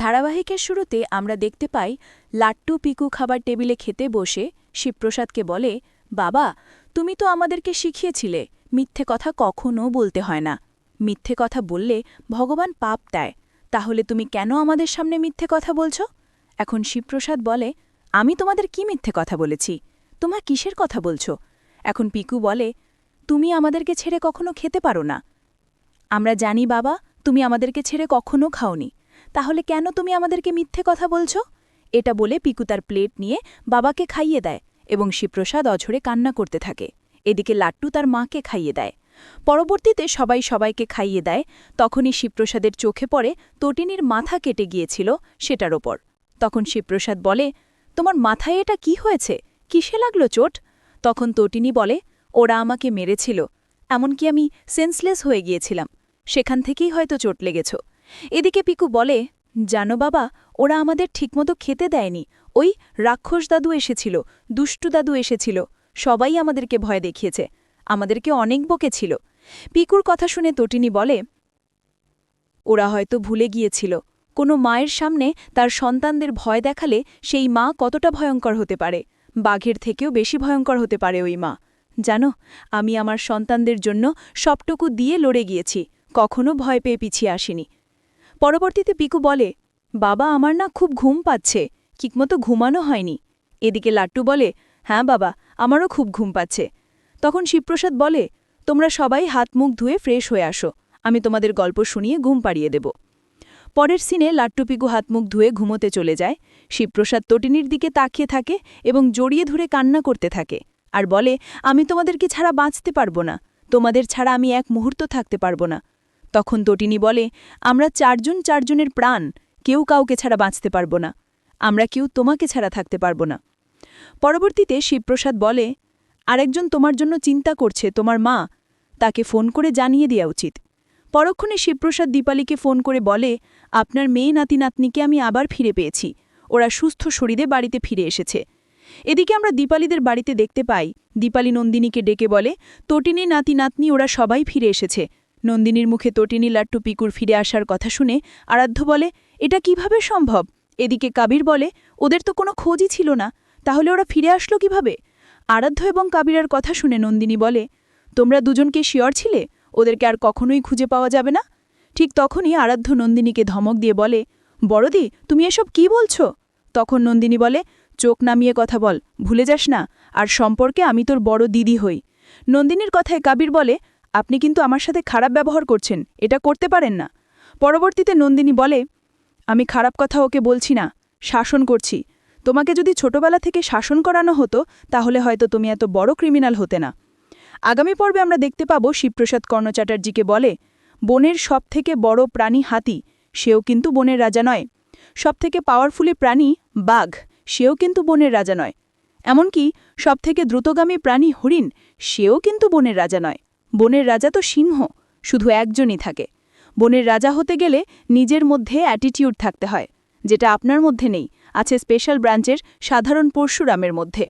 ধারাবাহিকের শুরুতে আমরা দেখতে পাই লাট্টু পিকু খাবার টেবিলে খেতে বসে শিবপ্রসাদকে বলে, বাবা, তুমি তো আমাদেরকে শিখিয়েছিলে মিথ্যে কথা কখনও বলতে হয় না। মিথ্যে কথা বললে ভগবান পাপ দেয়। তাহলে তুমি কেন আমাদের সামনে মিথ্যে কথা বলছ? এখন শিবপ্রসাদ বলে, আমি তোমাদের কি মিথ্যে কথা বলেছি? তোমরা কিসের কথা বলছ? এখন পিকু বলে, তুমি আমাদেরকে ছেড়ে কখনো খেতে পারো না। আমরা জানি বাবা, তুমি আমাদেরকে ছেড়ে কখনো খাওনি। তাহলে কেন তুমি আমাদেরকে মিথ্যে কথা বলছ? এটা বলে পিকু তার প্লেট নিয়ে বাবাকে খাইয়ে দেয় এবং শিবপ্রসাদ অঝরে কান্না করতে থাকে। এদিকে লাট্টু তার মাকে খাইয়ে দেয়। পরবর্তীতে সবাই সবাইকে খাইয়ে দেয়। তখনই শিবপ্রসাদের চোখে পড়ে তটিনীর মাথা কেটে গিয়েছিল সেটার ওপর। তখন শিবপ্রসাদ বলে, তোমার মাথায় এটা কি হয়েছে? কিসে লাগলো চোট? তখন তটিনী বলে, ওরা আমাকে মেরেছিল, এমনকি আমি সেন্সলেস হয়ে গিয়েছিলাম। সেখান থেকেই হয়তো চোট লেগেছ। এদিকে পিকু বলে, জানো বাবা, ওরা আমাদের ঠিকমতো খেতে দেয়নি। ওই রাক্ষস দাদু এসেছিল, দুষ্টু দাদু এসেছিল, সবাই আমাদেরকে ভয় দেখিয়েছে, আমাদেরকে অনেক বকেছিল। পিকুর কথা শুনে তটিনী বলে, ওরা হয়তো ভুলে গিয়েছিল কোনো মায়ের সামনে তার সন্তানদের ভয় দেখালে সেই মা কতটা ভয়ঙ্কর হতে পারে। বাঘের থেকেও বেশি ভয়ঙ্কর হতে পারে ওই মা। জানো, আমি আমার সন্তানদের জন্য সবটুকু দিয়ে লড়ে গিয়েছি, কখনো ভয় পেয়ে পিছিয়ে আসিনি। পরবর্তীতে পিকু বলে, বাবা, আমার না খুব ঘুম পাচ্ছে, ঠিকমতো ঘুমানো হয়নি। এদিকে লাট্টু বলে, হ্যাঁ বাবা, আমারও খুব ঘুম পাচ্ছে। তখন শিবপ্রসাদ বলে, তোমরা সবাই হাত মুখ ধুয়ে ফ্রেশ হয়ে আসো, আমি তোমাদের গল্প শুনিয়ে ঘুম পাড়িয়ে দেব। পরের সিনে লাট্টু পিকু হাত মুখ ধুয়ে ঘুমোতে চলে যায়। শিবপ্রসাদ তটিনীর দিকে তাকিয়ে থাকে এবং জড়িয়ে ধরে কান্না করতে থাকে আর বলে, আমি তোমাদেরকে ছাড়া বাঁচতে পারবো না, তোমাদের ছাড়া আমি এক মুহূর্ত থাকতে পারবো না। তখন তটিনী বলে, আমরা চারজনের প্রাণ, কেউ কাউকে ছাড়া বাঁচতে পারবো না, আমরা কেউ তোমাকে ছাড়া থাকতে পারবো না। পরবর্তীতে শিবপ্রসাদ বলে, আরেকজন তোমার জন্য চিন্তা করছে, তোমার মা, তাকে ফোন করে জানিয়ে দেওয়া উচিত। পরক্ষণে শিবপ্রসাদ দীপালিকে ফোন করে বলে, আপনার মেয়ে নাতি নাতনিকে আমি আবার ফিরে পেয়েছি, ওরা সুস্থ শরীরে বাড়িতে ফিরে এসেছে। এদিকে আমরা দীপালিদের বাড়িতে দেখতে পাই, দীপালি নন্দিনীকে ডেকে বলে, তটিনী নাতি নাতনি ওরা সবাই ফিরে এসেছে। নন্দিনীর মুখে তটিনী লাট্টু পিকুর ফিরে আসার কথা শুনে আরাধ্য বলে, এটা কিভাবে সম্ভব? এদিকে কাবির বলে, ওদের তো কোনো খোঁজই ছিল না, তাহলে ওরা ফিরে আসলো কিভাবে? আরাধ্য এবং কাবিরের কথা শুনে নন্দিনী বলে, তোমরা দুজনকে শিওর ছিলে ওদেরকে আর কখনোই খুঁজে পাওয়া যাবে না? ঠিক তখনই আরাধ্য নন্দিনীকে ধমক দিয়ে বলে, বড়দি, তুমি এসব কি বলছো? তখন নন্দিনী বলে, চোখ নামিয়ে কথা বল, ভুলে যাস না, আর সম্পর্কে আমি তোর বড় দিদি হই। নন্দিনীর কথায় কাবির বলে, আপনি কিন্তু আমার সাথে খারাপ ব্যবহার করছেন, এটা করতে পারেন না। পরবর্তীতে নন্দিনী বলে, আমি খারাপ কথা ওকে বলছি না, শাসন করছি। তোমাকে যদি ছোটবেলা থেকে শাসন করানো হতো তাহলে হয়তো তুমি এত বড় ক্রিমিনাল হতে না। আগামী পর্বে আমরা দেখতে পাব শিবপ্রসাদ কর্ণ চ্যাটার্জিকে বলে, বনের সবথেকে বড় প্রাণী হাতি, সেও কিন্তু বনের রাজা নয়। সবথেকে পাওয়ারফুলি প্রাণী বাঘ, সেও কিন্তু বনের রাজা নয়। এমনকি সবথেকে দ্রুতগামী প্রাণী হরিণ, সেও কিন্তু বনের রাজা নয়। বনের রাজা তো সিংহ, শুধু একজনই থাকে। বনের রাজা হতে গেলে নিজের মধ্যে অ্যাটিটিউড থাকতে হয়, যেটা আপনার মধ্যে নেই, আছে স্পেশাল ব্রাঞ্চের সাধারণ পরশুরামের মধ্যে।